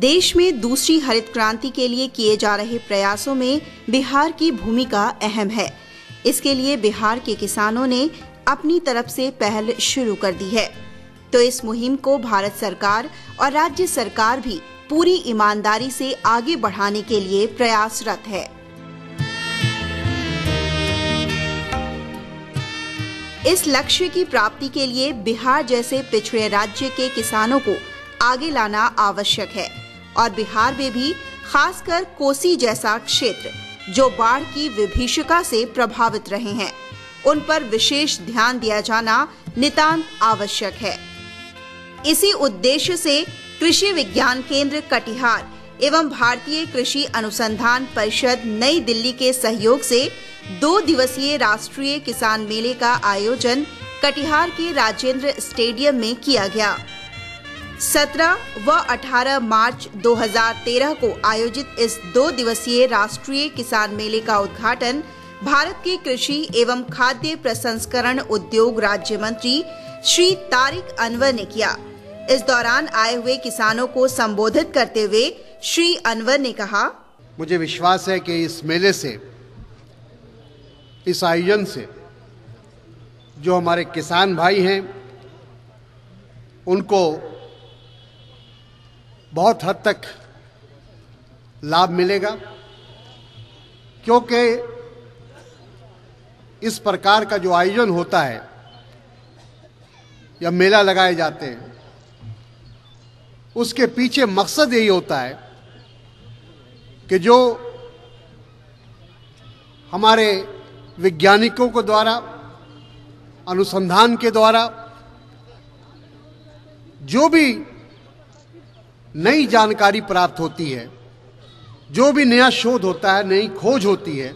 देश में दूसरी हरित क्रांति के लिए किए जा रहे प्रयासों में बिहार की भूमिका अहम है। इसके लिए बिहार के किसानों ने अपनी तरफ से पहल शुरू कर दी है, तो इस मुहिम को भारत सरकार और राज्य सरकार भी पूरी ईमानदारी से आगे बढ़ाने के लिए प्रयासरत है। इस लक्ष्य की प्राप्ति के लिए बिहार जैसे पिछड़े राज्य के किसानों को आगे लाना आवश्यक है और बिहार में भी खासकर कोसी जैसा क्षेत्र जो बाढ़ की विभीषिका से प्रभावित रहे हैं, उन पर विशेष ध्यान दिया जाना नितांत आवश्यक है। इसी उद्देश्य से कृषि विज्ञान केंद्र कटिहार एवं भारतीय कृषि अनुसंधान परिषद नई दिल्ली के सहयोग से 2 दिवसीय राष्ट्रीय किसान मेले का आयोजन कटिहार के राजेंद्र स्टेडियम में किया गया। 17 व 18 मार्च 2013 को आयोजित इस 2 दिवसीय राष्ट्रीय किसान मेले का उद्घाटन भारत के कृषि एवं खाद्य प्रसंस्करण उद्योग राज्य मंत्री श्री तारिक अनवर ने किया। इस दौरान आए हुए किसानों को संबोधित करते हुए श्री अनवर ने कहा, मुझे विश्वास है कि इस मेले से, इस आयोजन से जो हमारे किसान भाई हैं उनको बहुत हद तक लाभ मिलेगा, क्योंकि इस प्रकार का जो आयोजन होता है या मेला लगाए जाते हैं, उसके पीछे मकसद यही होता है कि जो हमारे वैज्ञानिकों के द्वारा, अनुसंधान के द्वारा जो भी नई जानकारी प्राप्त होती है, जो भी नया शोध होता है, नई खोज होती है,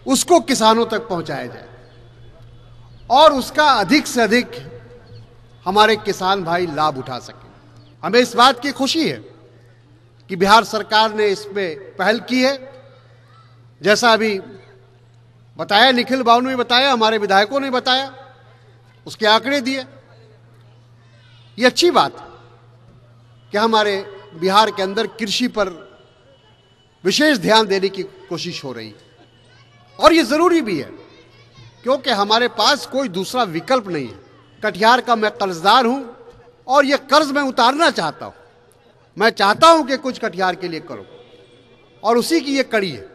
उसको किसानों तक पहुंचाया जाए और उसका अधिक से अधिक हमारे किसान भाई लाभ उठा सकें। हमें इस बात की खुशी है कि बिहार सरकार ने इसमें पहल की है। जैसा अभी बताया, निखिल बाबू ने बताया, हमारे विधायकों ने बताया, उसके आंकड़े दिए। ये अच्छी बात है कि हमारे बिहार के अंदर कृषि पर विशेष ध्यान देने की कोशिश हो रही है और ये जरूरी भी है, क्योंकि हमारे पास कोई दूसरा विकल्प नहीं है। कटिहार का मैं कर्जदार हूं और ये कर्ज मैं उतारना चाहता हूं। मैं चाहता हूं कि कुछ कटिहार के लिए करूं और उसी की ये कड़ी है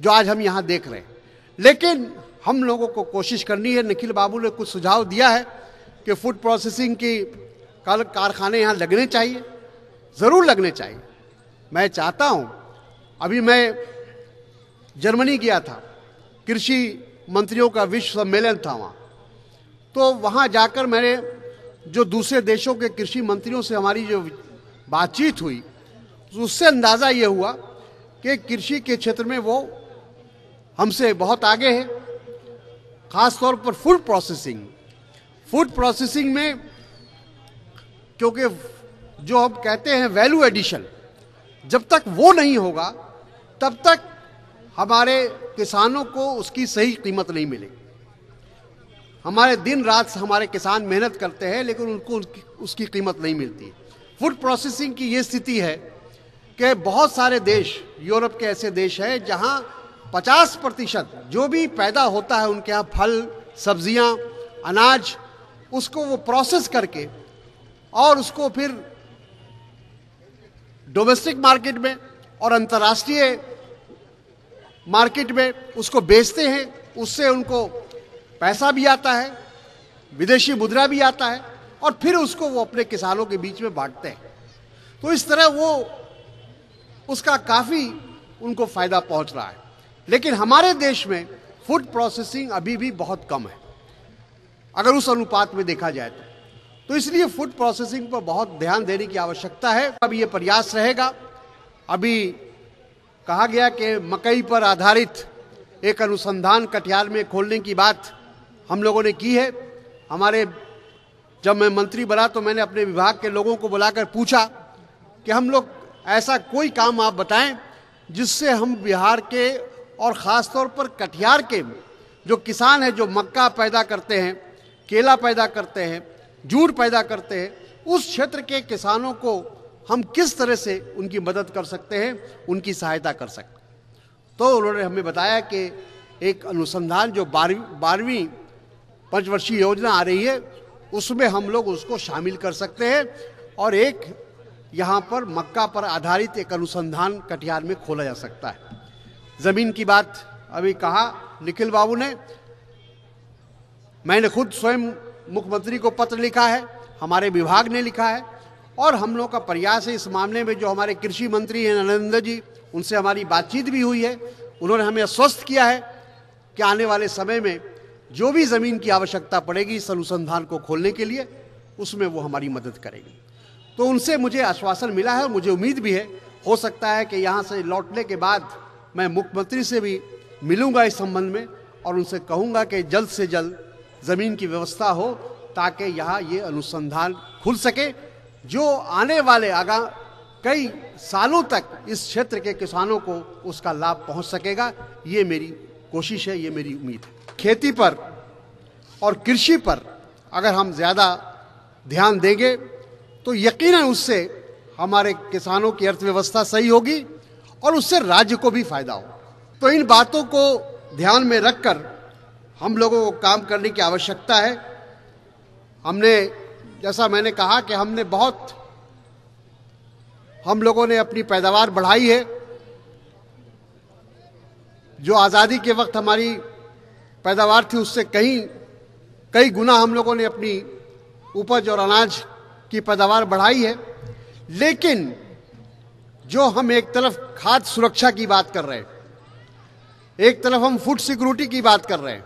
जो आज हम यहां देख रहे हैं। लेकिन हम लोगों को कोशिश करनी है। निखिल बाबू ने कुछ सुझाव दिया है कि फूड प्रोसेसिंग की कारखाने यहां लगने चाहिए, जरूर लगने चाहिए। मैं चाहता हूं, अभी मैं जर्मनी गया था, कृषि मंत्रियों का विश्व सम्मेलन था वहां, तो वहां जाकर मैंने जो दूसरे देशों के कृषि मंत्रियों से हमारी जो बातचीत हुई, उससे अंदाजा ये हुआ कि कृषि के क्षेत्र में वो हमसे बहुत आगे है, खासतौर पर फूड प्रोसेसिंग में, क्योंकि जो हम कहते हैं वैल्यू एडिशन, जब तक वो नहीं होगा तब तक हमारे किसानों को उसकी सही कीमत नहीं मिलेगी। हमारे दिन रात हमारे किसान मेहनत करते हैं लेकिन उनको उसकी कीमत नहीं मिलती। फूड प्रोसेसिंग की ये स्थिति है कि बहुत सारे देश, यूरोप के ऐसे देश हैं जहां 50% जो भी पैदा होता है उनके यहाँ, फल, सब्जियां, अनाज, उसको वो प्रोसेस करके और उसको फिर डोमेस्टिक मार्केट में और अंतर्राष्ट्रीय मार्केट में उसको बेचते हैं। उससे उनको पैसा भी आता है, विदेशी मुद्रा भी आता है और फिर उसको वो अपने किसानों के बीच में बांटते हैं। तो इस तरह वो उसका काफ़ी उनको फायदा पहुंच रहा है। लेकिन हमारे देश में फूड प्रोसेसिंग अभी भी बहुत कम है, अगर उस अनुपात में देखा जाए तो इसलिए फूड प्रोसेसिंग पर बहुत ध्यान देने की आवश्यकता है। अभी ये प्रयास रहेगा। अभी कहा गया कि मकई पर आधारित एक अनुसंधान कटिहार में खोलने की बात हम लोगों ने की है। जब मैं मंत्री बना तो मैंने अपने विभाग के लोगों को बुलाकर पूछा कि हम लोग ऐसा कोई काम आप बताएं जिससे हम बिहार के और ख़ास तौर पर कटिहार के जो किसान हैं, जो मक्का पैदा करते हैं, केला पैदा करते हैं, जूट पैदा करते हैं, उस क्षेत्र के किसानों को हम किस तरह से उनकी मदद कर सकते हैं, उनकी सहायता कर सकते हैं। तो उन्होंने हमें बताया कि एक अनुसंधान जो 12वीं पंचवर्षीय योजना आ रही है उसमें हम लोग उसको शामिल कर सकते हैं और एक यहाँ पर मक्का पर आधारित एक अनुसंधान कटिहार में खोला जा सकता है। ज़मीन की बात अभी कहा निखिल बाबू ने, मैंने खुद स्वयं मुख्यमंत्री को पत्र लिखा है, हमारे विभाग ने लिखा है और हम लोग का प्रयास है इस मामले में। जो हमारे कृषि मंत्री हैं नरेंद्र जी, उनसे हमारी बातचीत भी हुई है। उन्होंने हमें आश्वस्त किया है कि आने वाले समय में जो भी ज़मीन की आवश्यकता पड़ेगी इस अनुसंधान को खोलने के लिए, उसमें वो हमारी मदद करेगी। तो उनसे मुझे आश्वासन मिला है और मुझे उम्मीद भी है, हो सकता है कि यहाँ से लौटने के बाद मैं मुख्यमंत्री से भी मिलूंगा इस संबंध में और उनसे कहूँगा कि जल्द से जल्द ज़मीन की व्यवस्था हो ताकि यहाँ ये अनुसंधान खुल सके, जो आने वाले कई सालों तक इस क्षेत्र के किसानों को उसका लाभ पहुँच सकेगा। ये मेरी कोशिश है, ये मेरी उम्मीद है। खेती पर और कृषि पर अगर हम ज़्यादा ध्यान देंगे तो यकीनन उससे हमारे किसानों की अर्थव्यवस्था सही होगी और उससे राज्य को भी फायदा हो। तो इन बातों को ध्यान में रखकर हम लोगों को काम करने की आवश्यकता है। हमने, जैसा मैंने कहा कि हम लोगों ने अपनी पैदावार बढ़ाई है। जो आज़ादी के वक्त हमारी पैदावार थी उससे कई गुना हम लोगों ने अपनी उपज और अनाज की पैदावार बढ़ाई है। लेकिन जो हम एक तरफ खाद्य सुरक्षा की बात कर रहे हैं, एक तरफ हम फूड सिक्योरिटी की बात कर रहे हैं,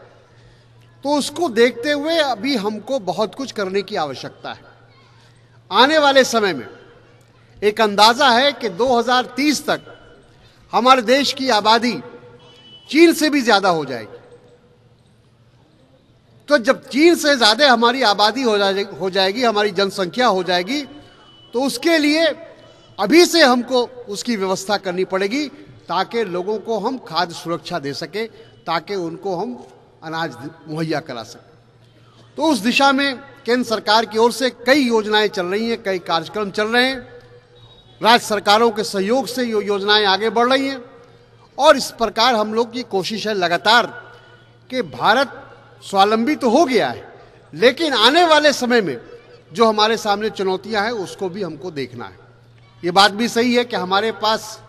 तो उसको देखते हुए अभी हमको बहुत कुछ करने की आवश्यकता है। आने वाले समय में एक अंदाजा है कि 2030 तक हमारे देश की आबादी चीन से भी ज्यादा हो जाएगी। तो जब चीन से ज्यादा हमारी आबादी हो जाएगी, हमारी जनसंख्या हो जाएगी, तो उसके लिए अभी से हमको उसकी व्यवस्था करनी पड़ेगी ताकि लोगों को हम खाद्य सुरक्षा दे सके, ताकि उनको हम अनाज मुहैया करा सकें। तो उस दिशा में केंद्र सरकार की ओर से कई योजनाएं चल रही हैं, कई कार्यक्रम चल रहे हैं। राज्य सरकारों के सहयोग से ये योजनाएं आगे बढ़ रही हैं और इस प्रकार हम लोग की कोशिश है लगातार कि भारत स्वावलंबी तो हो गया है, लेकिन आने वाले समय में जो हमारे सामने चुनौतियां हैं उसको भी हमको देखना है। ये बात भी सही है कि हमारे पास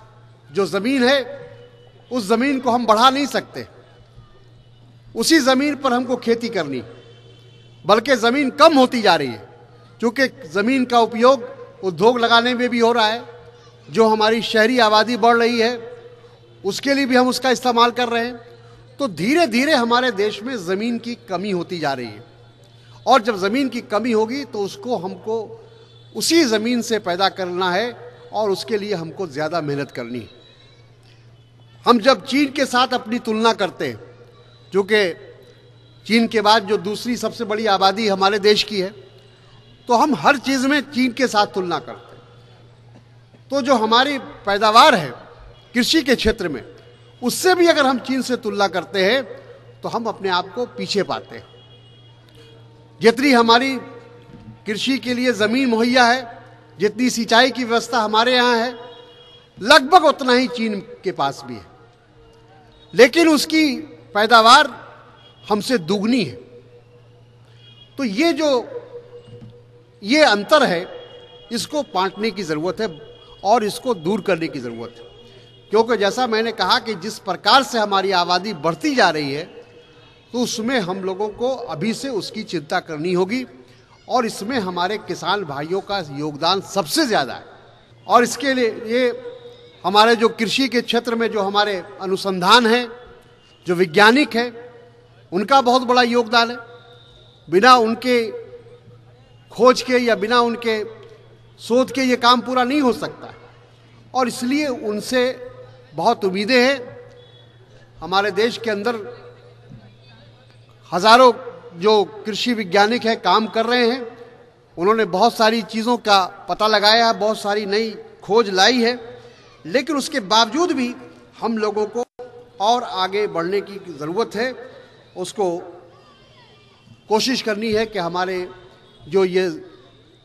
जो ज़मीन है उस ज़मीन को हम बढ़ा नहीं सकते, उसी ज़मीन पर हमको खेती करनी, बल्कि ज़मीन कम होती जा रही है क्योंकि ज़मीन का उपयोग उद्योग लगाने में भी हो रहा है। जो हमारी शहरी आबादी बढ़ रही है उसके लिए भी हम उसका इस्तेमाल कर रहे हैं। तो धीरे धीरे हमारे देश में ज़मीन की कमी होती जा रही है और जब ज़मीन की कमी होगी तो उसको हमको उसी ज़मीन से पैदा करना है और उसके लिए हमको ज़्यादा मेहनत करनी है। हम जब चीन के साथ अपनी तुलना करते हैं, जो कि चीन के बाद जो दूसरी सबसे बड़ी आबादी हमारे देश की है, तो हम हर चीज़ में चीन के साथ तुलना करते हैं। तो जो हमारी पैदावार है कृषि के क्षेत्र में, उससे भी अगर हम चीन से तुलना करते हैं तो हम अपने आप को पीछे पाते हैं। जितनी हमारी कृषि के लिए ज़मीन मुहैया है, जितनी सिंचाई की व्यवस्था हमारे यहाँ है, लगभग उतना ही चीन के पास भी है, लेकिन उसकी पैदावार हमसे दुगनी है। तो ये अंतर है, इसको बांटने की ज़रूरत है और इसको दूर करने की ज़रूरत है। क्योंकि जैसा मैंने कहा कि जिस प्रकार से हमारी आबादी बढ़ती जा रही है तो उसमें हम लोगों को अभी से उसकी चिंता करनी होगी और इसमें हमारे किसान भाइयों का योगदान सबसे ज़्यादा है। और इसके लिए ये हमारे जो कृषि के क्षेत्र में जो हमारे अनुसंधान हैं, जो वैज्ञानिक हैं, उनका बहुत बड़ा योगदान है। बिना उनके खोज के या बिना उनके शोध के ये काम पूरा नहीं हो सकता और इसलिए उनसे बहुत उम्मीदें हैं। हमारे देश के अंदर हजारों जो कृषि वैज्ञानिक हैं काम कर रहे हैं, उन्होंने बहुत सारी चीज़ों का पता लगाया है, बहुत सारी नई खोज लाई है, लेकिन उसके बावजूद भी हम लोगों को और आगे बढ़ने की ज़रूरत है। उसको कोशिश करनी है कि हमारे जो ये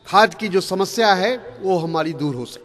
खाद की जो समस्या है वो हमारी दूर हो सके।